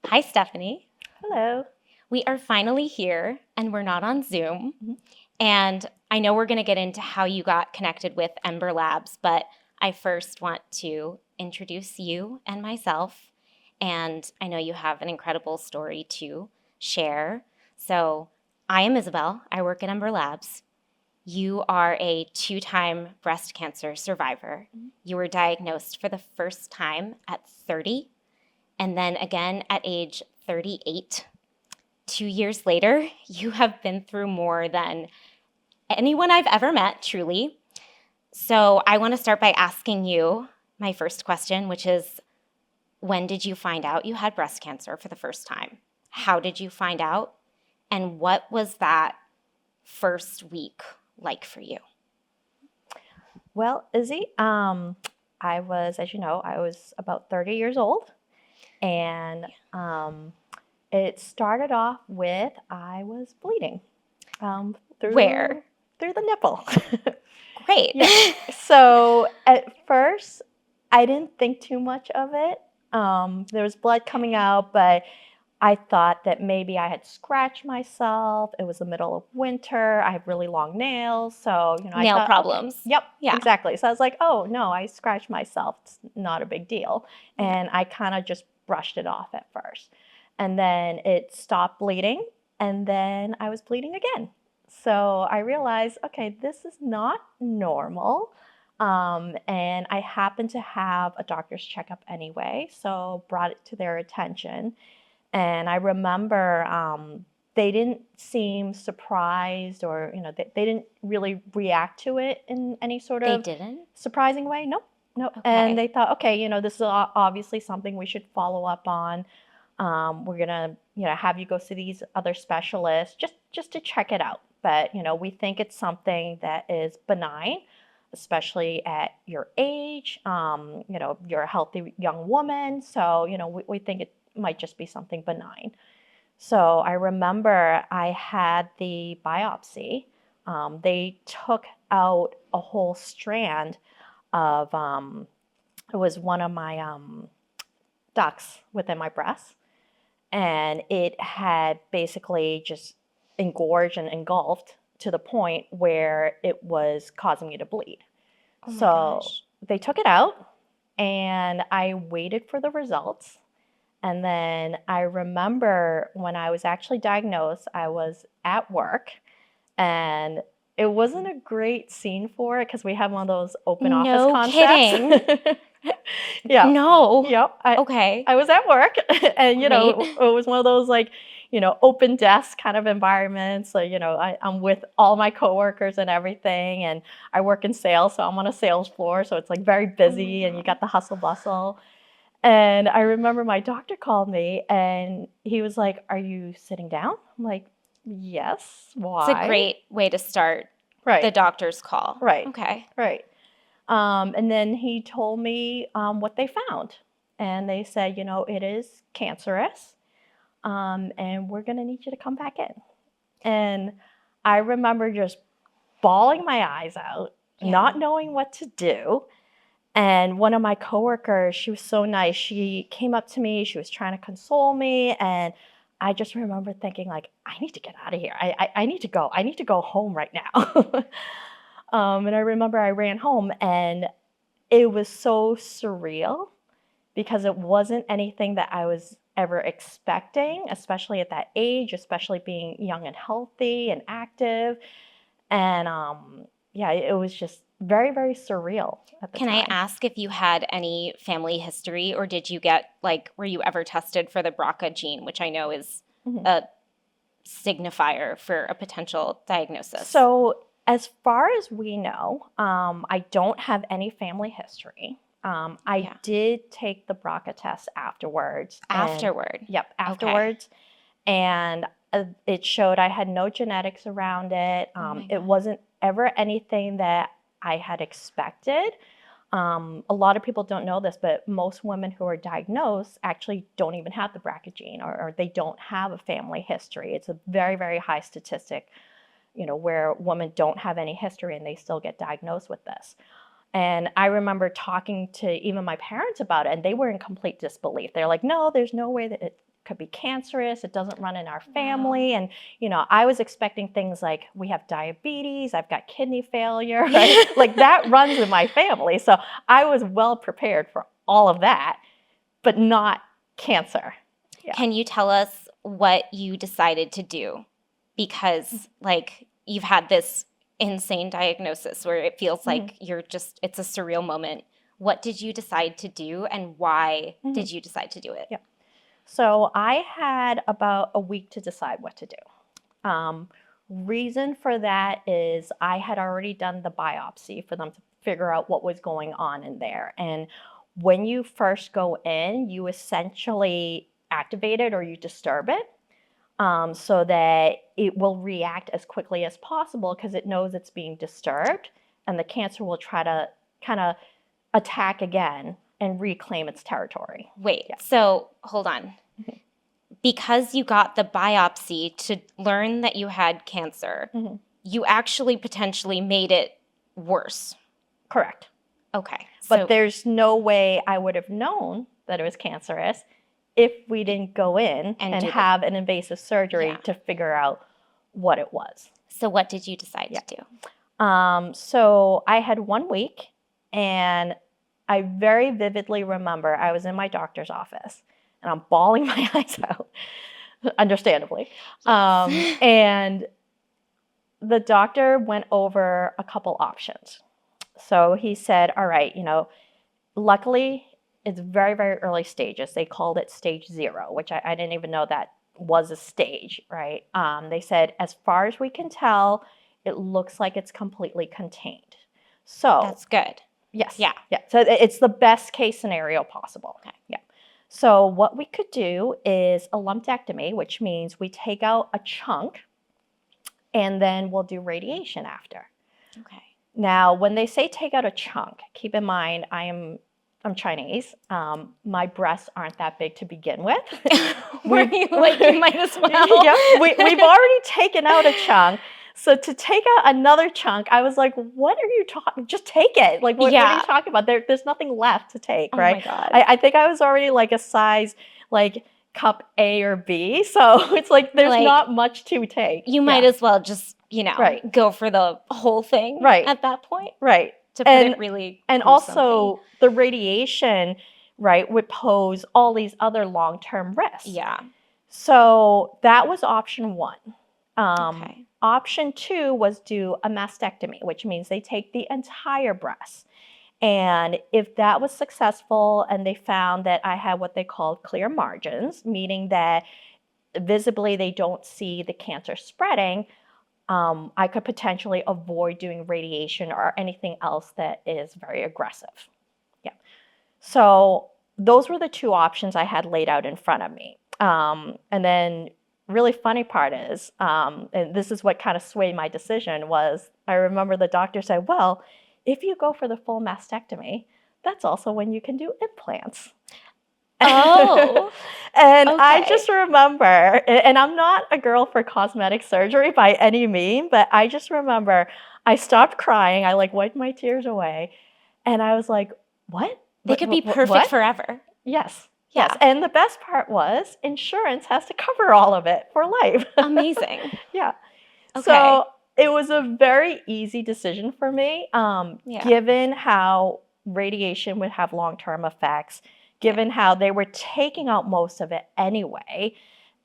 Hi, Stephanie. Hello. We are finally here and we're not on Zoom. Mhm. And I know we're going to get into how you got connected with Embr Labs, but I first want to introduce you and myself. And I know you have an incredible story to share. So I am Isabel. I work at Embr Labs. You are a two-time breast cancer survivor. Mhm. You were diagnosed for the first time at 30 and then again at age 38. 2 years later, you have been through more than anyone I've ever met, truly. So I want to start by asking you my first question, which is when did you find out you had breast cancer for the first time? How did you find out? And what was that first week like for you? Well, Izzy, as you know, I was about 30 years old, and it started off with I was bleeding Where? through the nipple. Great. Yeah. So at first, I didn't think too much of it. There was blood coming out, but I thought that maybe I had scratched myself. It was the middle of winter. I have really long nails. So, I Nail thought, okay, problems. yep, Yeah. exactly. So I was like, oh, no, I scratched myself. It's not a big deal. Yeah. And I kind of just brushed it off at first. And then it stopped bleeding. And then I was bleeding again. So I realized, okay, this is not normal. And I happened to have a doctor's checkup anyway. So brought it to their attention. And I remember they didn't seem surprised or, they didn't really react to it in any sort They of didn't? surprising way. Nope, nope. And Okay. they thought, okay, this is obviously something we should follow up on. We're gonna, have you go see these other specialists just to check it out. But, we think it's something that is benign, especially at your age. You're a healthy young woman. So, we think it might just be something benign. So I remember I had the biopsy. They took out a whole strand of, it was one of my ducts within my breast. And it had basically just engorged and engulfed to the point where it was causing me to bleed. Oh my So gosh. they took it out and I waited for the results. And then I remember when I was actually diagnosed, I was at work and it wasn't a great scene for it because we had one of those open office No concepts. kidding. Yeah. No. Yep. I, Okay. I was at work and, Great. it was one of those like, open desk kind of environments. So, I'm with all my coworkers and everything. And I work in sales. So I'm on a sales floor. So it's like very Oh my busy and you God. got the hustle bustle. And I remember my doctor called me and he was like, "Are you sitting down?" I'm like, "Yes. It's a Why?" great way to start the Right, doctor's call. right, Okay. right. And then he told me what they found. And they said, it is cancerous and we're going to need you to come back in. And I remember just bawling my eyes out, Yeah. not knowing what to do. And one of my coworkers, she was so nice. She came up to me. She was trying to console me. And I just remember thinking, like, I need to get out of here. I need to go. I need to go home right now. And I remember I ran home and it was so surreal because it wasn't anything that I was ever expecting, especially at that age, especially being young and healthy and active. And yeah, it was just very, very surreal at the Can I time. ask if you had any family history or did you get, like, were you ever tested for the BRCA gene, which I know is Mhm. a signifier for a potential diagnosis? So, as far as we know, I don't have any family history. I Yeah. did take the BRCA test afterwards, and Afterward. yep, Okay. afterwards, and it showed I had no genetics around it. Oh my It God. wasn't ever anything that I had expected. A lot of people don't know this, but most women who are diagnosed actually don't even have the BRCA gene or they don't have a family history. It's a very, very high statistic, where women don't have any history and they still get diagnosed with this. And I remember talking to even my parents about it, and they were in complete disbelief. They're like, no, there's no way that could be cancerous. It doesn't run in our family. And, I was expecting things like we have diabetes, I've got kidney failure, right? Like that runs in my family. So I was well prepared for all of that, but not cancer. Yeah. Can you tell us what you decided to do? Because like you've had this insane diagnosis where it feels like it's a surreal moment. What did you decide to do and why did you decide to do it? Yeah. So I had about a week to decide what to do. Reason for that is I had already done the biopsy for them to figure out what was going on in there. And when you first go in, you essentially activate it or you disturb it so that it will react as quickly as possible because it knows it's being disturbed, and the cancer will try to kind of attack again and reclaim its territory. Wait, so hold on. Because you got the biopsy to learn that you had cancer, you actually potentially made it worse. Correct. Okay. But there's no way I would have known that it was cancerous if we didn't go in and have an invasive surgery to figure out what it was. So what did you decide to do? So I had 1 week, and I very vividly remember I was in my doctor's office and I'm bawling my eyes out, understandably. And the doctor went over a couple options. So he said, all right, luckily it's very, very early stages. They called it stage 0, which I didn't even know that was a stage, right? They said, as far as we can tell, it looks like it's completely contained. So that's good. Yes. Yeah. Yeah. So it's the best case scenario possible. Okay. Yeah. So what we could do is a lumpectomy, which means we take out a chunk and then we'll do radiation after. Okay. Now, when they say take out a chunk, keep in mind I'm Chinese. My breasts aren't that big to begin with. Were you like, you might as well? Yeah, we've already taken out a chunk. So to take out another chunk, I was like, what are you talking? Just take it. Like, what are you talking about? There's nothing left to take, right? Oh my God. I think I was already like a size like cup A or B. So it's like there's not much to take. You might as well just, go for the whole thing at that point. Right. To put it really and also the radiation, right, would pose all these other long-term risks. Yeah. So that was option 1. Okay. Option 2 was do a mastectomy, which means they take the entire breast. And if that was successful and they found that I had what they called clear margins, meaning that visibly they don't see the cancer spreading, I could potentially avoid doing radiation or anything else that is very aggressive. Yeah. So those were the 2 options I had laid out in front of me. And then really funny part is, and this is what kind of swayed my decision, was I remember the doctor said, well, if you go for the full mastectomy, that's also when you can do implants. Oh. And I just remember, and I'm not a girl for cosmetic surgery by any means, but I just remember I stopped crying. I wiped my tears away. And I was like, what? They could be perfect forever. Yes. Yeah. Yes. And the best part was insurance has to cover all of it for life. Amazing. Yeah. Okay. So it was a very easy decision for me, given how radiation would have long-term effects, given how they were taking out most of it anyway.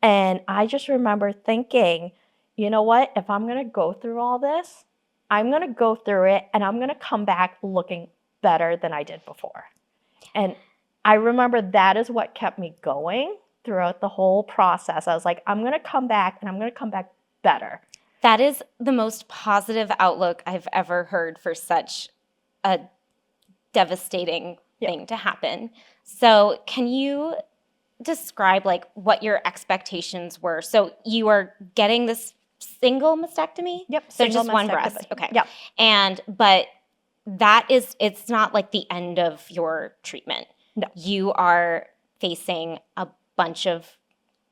And I just remember thinking, you know what? If I'm going to go through all this, I'm going to go through it and I'm going to come back looking better than I did before. And I remember that is what kept me going throughout the whole process. I was like, I'm going to come back and I'm going to come back better. That is the most positive outlook I've ever heard for such a devastating thing to happen. So can you describe what your expectations were? So you are getting this single mastectomy? Yep. So just one breast. Okay. Yep. But it's not the end of your treatment. No. You are facing a bunch of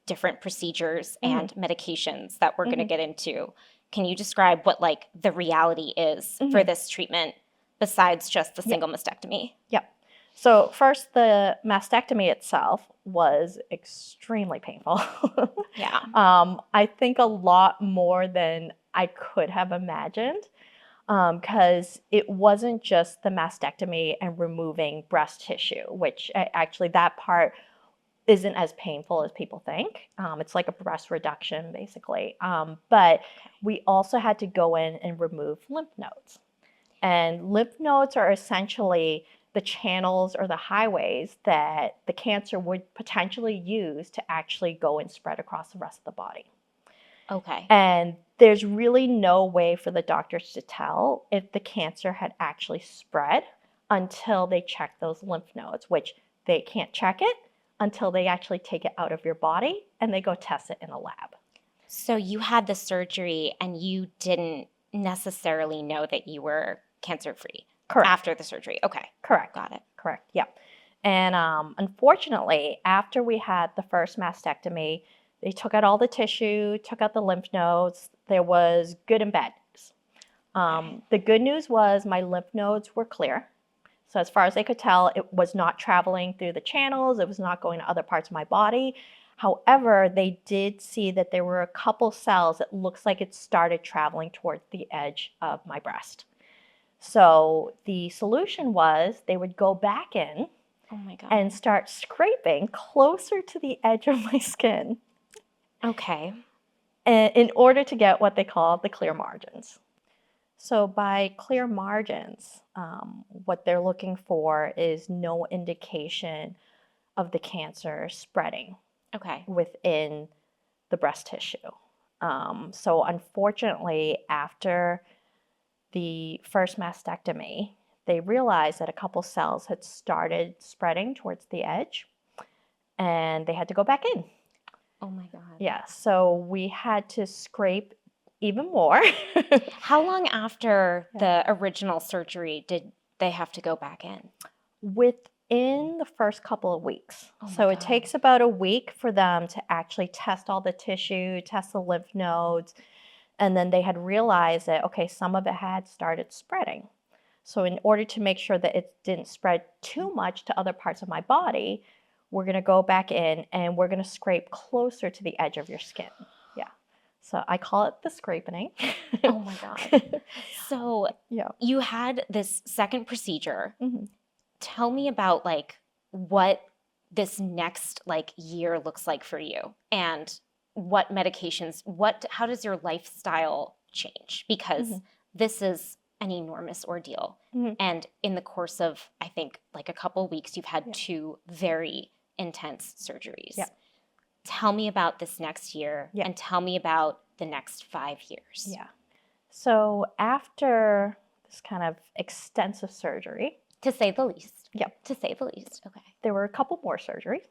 different procedures and medications that we're going to get into. Can you describe what the reality is for this treatment besides just the single mastectomy? Yep. So first, the mastectomy itself was extremely painful. Yeah. I think a lot more than I could have imagined, because it wasn't just the mastectomy and removing breast tissue, which actually that part isn't as painful as people think. It's like a breast reduction, basically. But we also had to go in and remove lymph nodes. And lymph nodes are essentially the channels or the highways that the cancer would potentially use to actually go and spread across the rest of the body. Okay. And there's really no way for the doctors to tell if the cancer had actually spread until they check those lymph nodes, which they can't check it until they actually take it out of your body and they go test it in a lab. So you had the surgery and you didn't necessarily know that you were cancer-free Correct. after the surgery. Okay. Correct. Got it. Correct. Yep. And unfortunately, after we had the first mastectomy, they took out all the tissue, took out the lymph nodes. There was good and bad news. The good news was my lymph nodes were clear. So as far as they could tell, it was not traveling through the channels. It was not going to other parts of my body. However, they did see that there were a couple cells that looks like it started traveling towards the edge of my breast. So the solution was they would go back in Oh my God. and start scraping closer to the edge of my skin Okay. in order to get what they call the clear margins. So by clear margins, what they're looking for is no indication of the cancer spreading Okay. within the breast tissue. So unfortunately, after the first mastectomy, they realized that a couple cells had started spreading towards the edge and they had to go back in. Oh my God. Yeah, so we had to scrape even more. How long after the original surgery did they have to go back in? Within the first couple of weeks. Oh my So it God. takes about a week for them to actually test all the tissue, test the lymph nodes, and then they had realized that, okay, some of it had started spreading. So in order to make sure that it didn't spread too much to other parts of my body, we're going to go back in and we're going to scrape closer to the edge of your skin. Yeah. So I call it the scraping. Oh my God. So Yeah. you had this second procedure. Mm-hmm. Tell me about like what this next like year looks like for you and what medications, how does your lifestyle change? Because this is an enormous ordeal. And in the course of, I think, like a couple of weeks, you've had two very intense surgeries. Yeah. Tell me about this next year and tell me about the next 5 years. Yeah. So after this kind of extensive surgery, To say the least. Yep. To say the least. Okay. there were a couple more surgeries.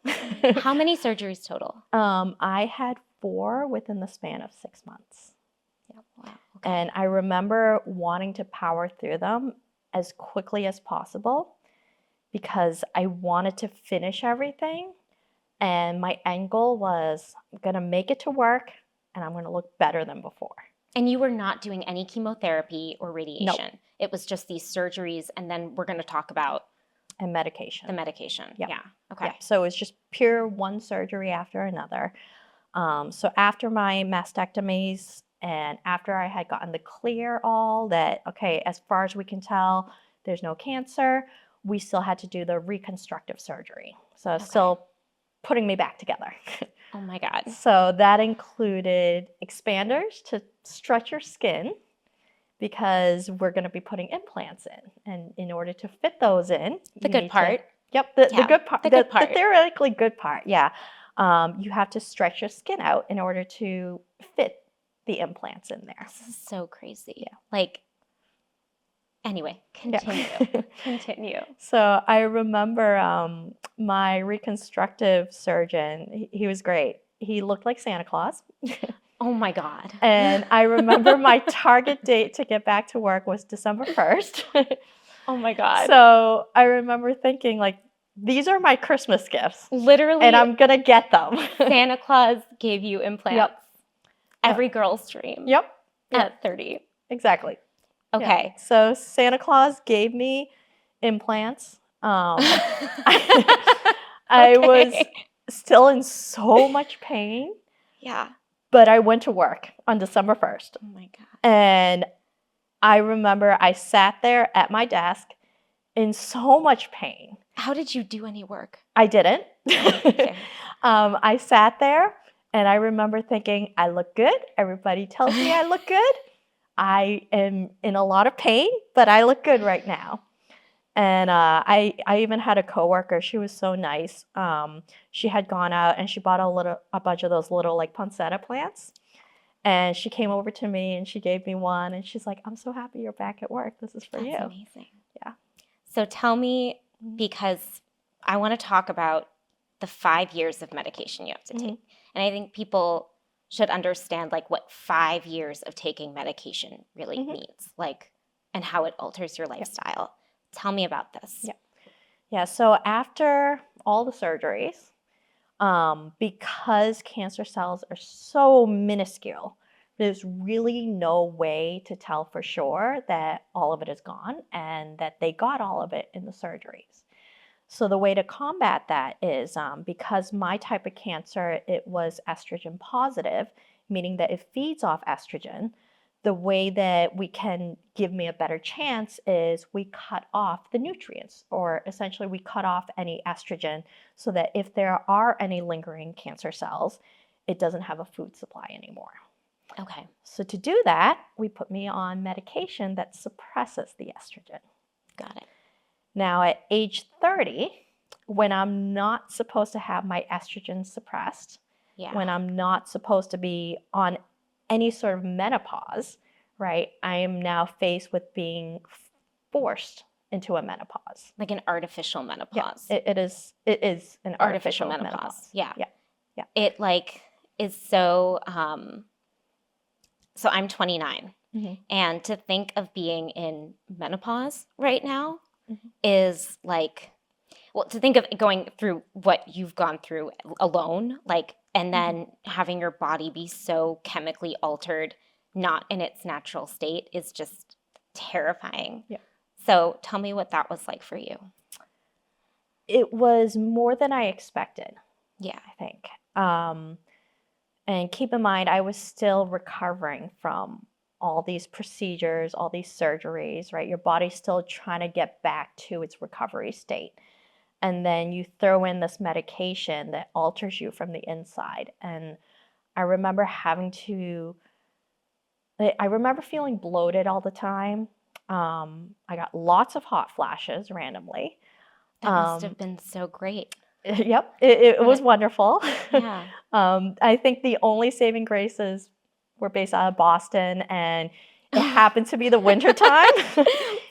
How many surgeries total? I had 4 within the span of 6 months. Wow. Okay. And I remember wanting to power through them as quickly as possible because I wanted to finish everything. And my end goal was I'm going to make it to work and I'm going to look better than before. And you were not doing any chemotherapy or radiation. Nope. It was just these surgeries, and then we're going to talk about And medication. the medication. Yep. Yeah. Okay. Yeah. So it was just pure one surgery after another. So after my mastectomies and after I had gotten the clear all that, okay, as far as we can tell, there's no cancer, we still had to do the reconstructive surgery. So still putting me back together. Oh my God. So that included expanders to stretch your skin because we're going to be putting implants in. And in order to fit those in, The good part. The good part. The good part. The theoretically good part, yeah. You have to stretch your skin out in order to fit the implants in there. This is so crazy. Yeah. Like, anyway, continue. Continue. So I remember my reconstructive surgeon, he was great. He looked like Santa Claus. Oh my God. And I remember my target date to get back to work was December 1st. Oh my God. So I remember thinking, like, these are my Christmas gifts. Literally. And I'm going to get them. Santa Claus gave you implants. Yep. Every girl's dream. Yep. At 30. Exactly. Okay. Yeah. So Santa Claus gave me implants I was Okay. still in so much pain, Yeah. but I went to work on December 1st. Oh my God. And I remember I sat there at my desk in so much pain. How did you do any work? I didn't. Fair. I sat there and I remember thinking, I look good. Everybody tells me I look good. I am in a lot of pain, but I look good right now. And I even had a coworker. She was so nice. She had gone out and she bought a bunch of those little like poinsettia plants. And she came over to me and she gave me one. And she's like, "I'm so happy you're back at work. This is for That's you." amazing. Yeah. So tell me, because I want to talk about the 5 years of medication you have to take. And I think people should understand like what 5 years of taking medication really means, like, and how it alters your lifestyle. Tell me about this. Yeah. So after all the surgeries, because cancer cells are so minuscule, there's really no way to tell for sure that all of it is gone and that they got all of it in the surgeries. So the way to combat that is because my type of cancer, it was estrogen positive, meaning that it feeds off estrogen. The way that we can give me a better chance is we cut off the nutrients, or essentially we cut off any estrogen so that if there are any lingering cancer cells, it doesn't have a food supply anymore. Okay. So to do that, we put me on medication that suppresses the estrogen. Got it. Now, at age 30, when I'm not supposed to have my estrogen suppressed, when I'm not supposed to be on any sort of menopause, right, I am now faced with being forced into a menopause. Like an artificial menopause. Yeah, it is an artificial menopause. Yeah. Yeah. It like is so so I'm 29. And to think of being in menopause right now is like, well, to think of going through what you've gone through alone, like, and then having your body be so chemically altered, not in its natural state, is just terrifying. Yeah. So tell me what that was like for you. It was more than I expected. Yeah. I think. And keep in mind, I was still recovering from all these procedures, all these surgeries, right? Your body's still trying to get back to its recovery state. And then you throw in this medication that alters you from the inside. And I remember I remember feeling bloated all the time. I got lots of hot flashes randomly. That must have been so great. Yep, it was wonderful. Yeah. I think the only saving graces were based out of Boston, and it happened to be the winter time.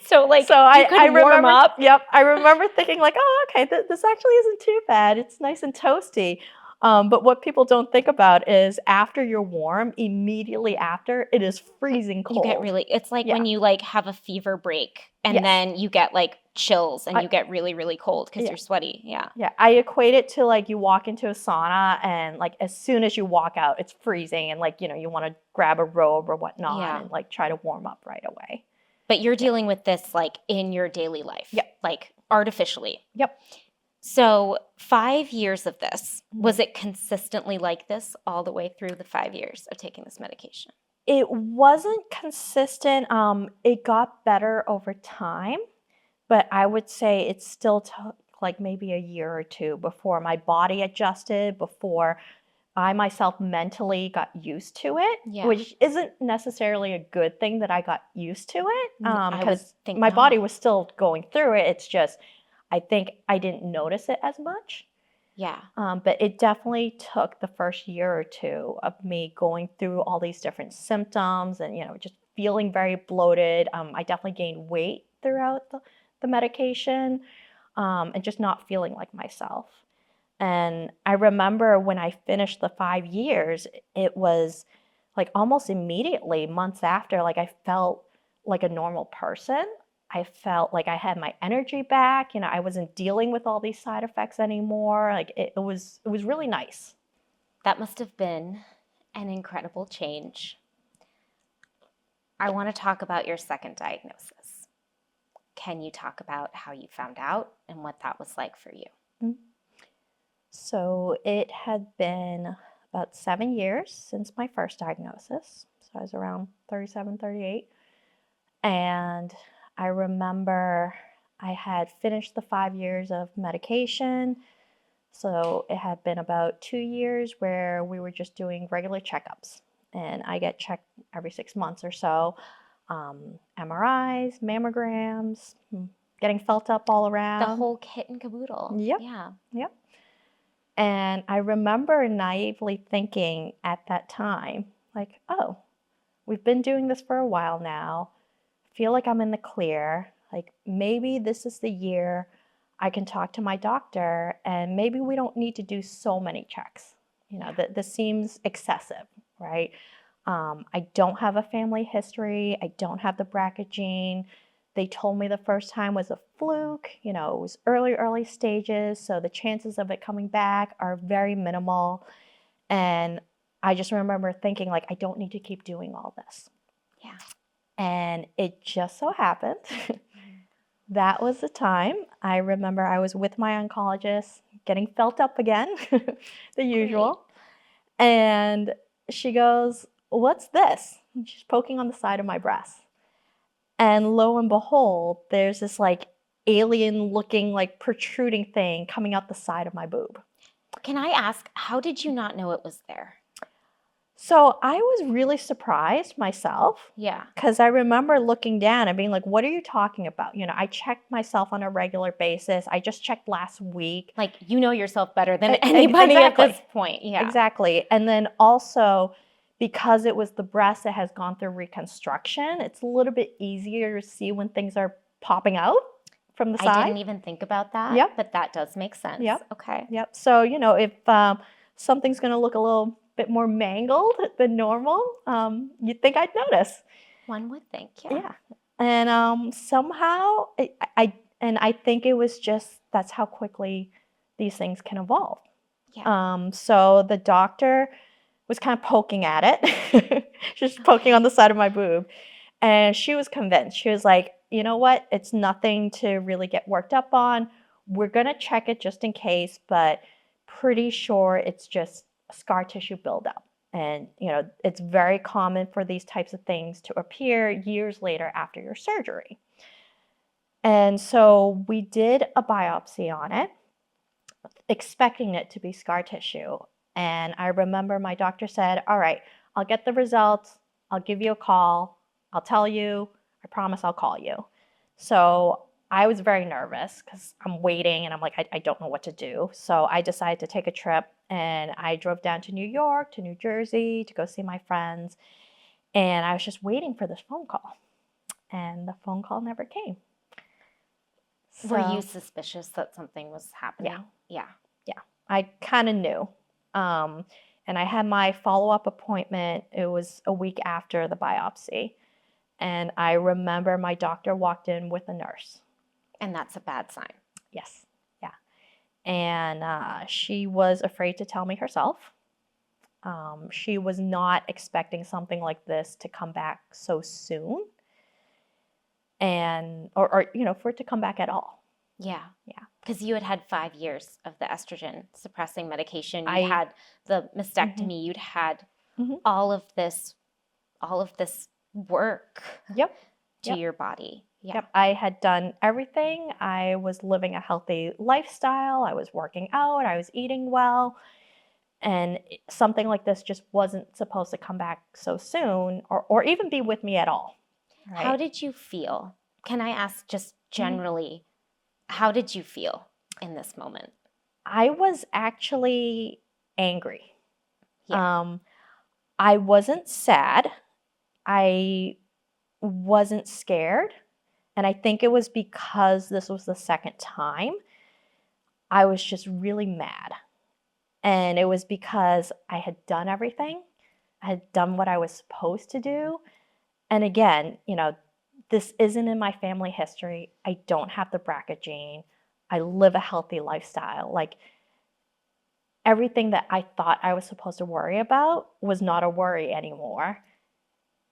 So like, so you could I warm remember, up. Yep, I remember thinking like, oh, okay, this actually isn't too bad. It's nice and toasty. But what people don't think about is after you're warm, immediately after, it is freezing cold. You get really, it's like when you like have a fever break and Yes. then you get like chills and you get really, really cold because you're sweaty. Yeah. Yeah, I equate it to like you walk into a sauna and like as soon as you walk out, it's freezing and like, you want to grab a robe or whatnot and like try to warm up right away. But you're dealing with this like in your daily life. Yep. Like artificially. Yep. So 5 years of this, was it consistently like this all the way through the 5 years of taking this medication? It wasn't consistent. It got better over time, but I would say it still took like maybe a year or two before my body adjusted, before I myself mentally got used to it, which isn't necessarily a good thing that I got used to it, because my body was still going through it. It's just, I think I didn't notice it as much. Yeah. But it definitely took the first year or two of me going through all these different symptoms and, just feeling very bloated. I definitely gained weight throughout the medication, and just not feeling like myself. And I remember when I finished the 5 years, it was like almost immediately, months after, like I felt like a normal person. I felt like I had my energy back. I wasn't dealing with all these side effects anymore. Like it was really nice. That must have been an incredible change. I want to talk about your second diagnosis. can you talk about how you found out and what that was like for you? Mm. So it had been about 7 years since my first diagnosis. So I was around 37, 38. And I remember I had finished the 5 years of medication. So it had been about 2 years where we were just doing regular checkups. And I get checked every 6 months or so. MRIs, mammograms, getting felt up all The around. whole kit and caboodle. Yep. Yeah. Yep. And I remember naively thinking at that time, like, oh, we've been doing this for a while now. Feel like I'm in the clear. Like, maybe this is the year I can talk to my doctor and maybe we don't need to do so many checks. This seems excessive, right? I don't have a family history. I don't have the BRCA gene. They told me the first time was a fluke. It was early stages. So the chances of it coming back are very minimal. And I just remember thinking, like, I don't need to keep doing all this. Yeah. And it just so happened that was the time. I remember I was with my oncologist getting felt up again, the usual. And she goes, "What's this?" And she's poking on the side of my breast. And lo and behold, there's this like alien looking, like protruding thing coming out the side of my boob. Can I ask, how did you not know it was there? So I was really surprised myself. Yeah. Because I remember looking down and being like, what are you talking about? I checked myself on a regular basis. I just checked last week. Like, you know yourself better than anybody Exactly. at this point. Yeah. Exactly. And then also, because it was the breast that has gone through reconstruction, it's a little bit easier to see when things are popping out from the side. I didn't even think about that. Yep. But that does make sense. Yep. Okay. Yep. So, if something's going to look a little bit more mangled than normal, you'd think I'd notice. One would think, yeah. Yeah. And somehow, I think it was just, that's how quickly these things can evolve. Yeah. So the doctor was kind of poking at it. Just poking on the side of my boob. And she was convinced. She was like, you know what? It's nothing to really get worked up on. We're going to check it just in case, but pretty sure it's just scar tissue buildup. And, it's very common for these types of things to appear years later after your surgery. And so we did a biopsy on it, expecting it to be scar tissue. And I remember my doctor said, all right, I'll get the results. I'll give you a call. I'll tell you. I promise I'll call you. So I was very nervous because I'm waiting and I'm like, I don't know what to do. So I decided to take a trip and I drove down to New York, to New Jersey to go see my friends. And I was just waiting for this phone call. And the phone call never came. Were you suspicious that something was happening? Yeah. I kind of knew. And I had my follow-up appointment. It was a week after the biopsy. And I remember my doctor walked in with a nurse. And that's a bad sign. Yes. Yeah. And she was afraid to tell me herself. She was not expecting something like this to come back so soon. And, or for it to come back at all. Yeah. Because you had 5 years of the estrogen suppressing medication. You had the mastectomy. You'd had all of this work to your body. Yeah. Yep. I had done everything. I was living a healthy lifestyle. I was working out. I was eating well. And something like this just wasn't supposed to come back so soon or even be with me at all. Right? How did you feel? Can I ask just generally, how did you feel in this moment? I was actually angry. Yeah. I wasn't sad. I wasn't scared. And I think it was because this was the second time. I was just really mad. And it was because I had done everything. I had done what I was supposed to do. And again, this isn't in my family history. I don't have the BRCA gene. I live a healthy lifestyle. Like, everything that I thought I was supposed to worry about was not a worry anymore.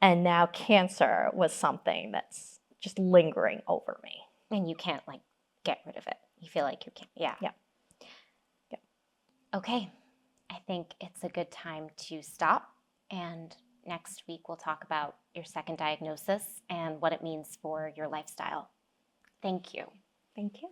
And now cancer was something that's just lingering over me. And you can't like get rid of it. You feel like you can't. Yeah. Yeah. Yeah. Okay. I think it's a good time to stop. And next week, we'll talk about your second diagnosis and what it means for your lifestyle. Thank you. Thank you.